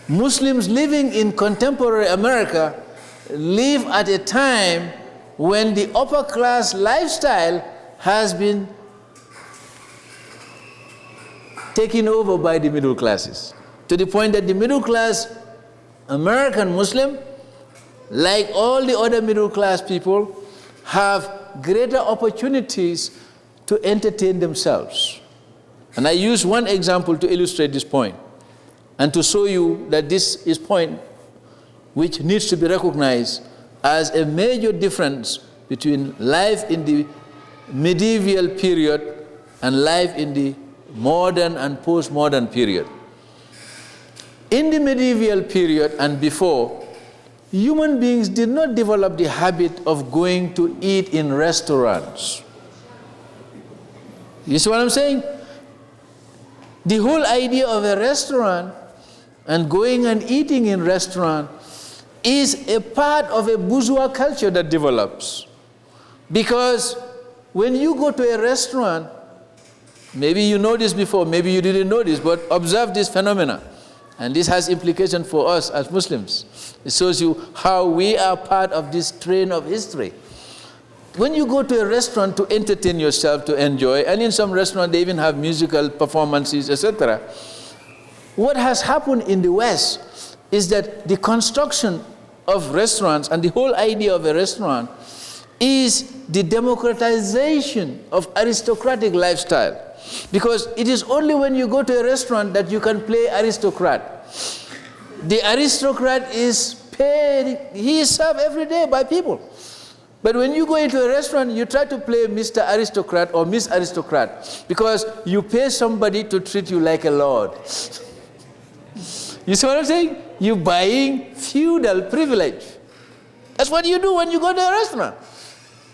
Muslims living in contemporary America live at a time when the upper class lifestyle has been taken over by the middle classes, to the point that the middle class American Muslim, like all the other middle class people, have greater opportunities to entertain themselves. And I use one example to illustrate this point and to show you that this is a point which needs to be recognized as a major difference between life in the medieval period and life in the modern and postmodern period. In the medieval period and before, human beings did not develop the habit of going to eat in restaurants. You see what I'm saying? The whole idea of a restaurant and going and eating in restaurant is a part of a bourgeois culture that develops. Because when you go to a restaurant, maybe you know this before, maybe you didn't know this, but observe this phenomena. And this has implication for us as Muslims. It shows you how we are part of this train of history. When you go to a restaurant to entertain yourself, to enjoy, and in some restaurants they even have musical performances, etc. What has happened in the West is that the construction of restaurants and the whole idea of a restaurant is the democratization of aristocratic lifestyle. Because it is only when you go to a restaurant that you can play aristocrat. The aristocrat is paid, he is served every day by people. But when you go into a restaurant, you try to play Mr. Aristocrat or Miss Aristocrat because you pay somebody to treat you like a lord. You see what I'm saying? You're buying feudal privilege. That's what you do when you go to a restaurant.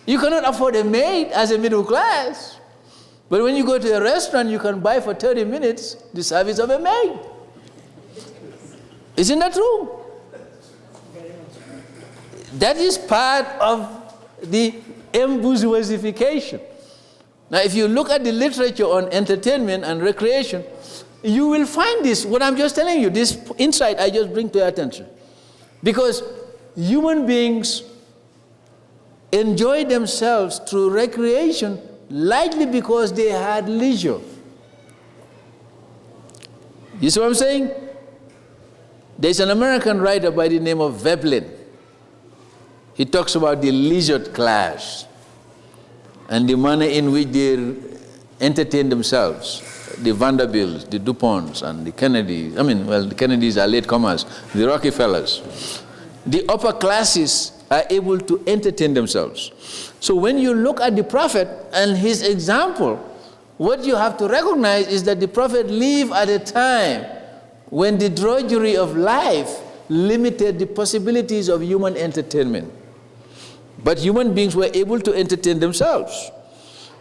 You cannot afford a maid as a middle class. But when you go to a restaurant, you can buy for 30 minutes the service of a maid. Isn't that true? That is part of the embourgeoisification. Now, if you look at the literature on entertainment and recreation, you will find this, what I'm just telling you, this insight I just bring to your attention. Because human beings enjoy themselves through recreation likely because they had leisure. You see what I'm saying? There's an American writer by the name of Veblen. He talks about the leisured class and the manner in which they entertain themselves. The Vanderbilts, the DuPonts, and the Kennedys. I mean, well, the Kennedys are latecomers, the Rockefellers. The upper classes are able to entertain themselves. So when you look at the Prophet and his example, what you have to recognize is that the Prophet lived at a time when the drudgery of life limited the possibilities of human entertainment. But human beings were able to entertain themselves.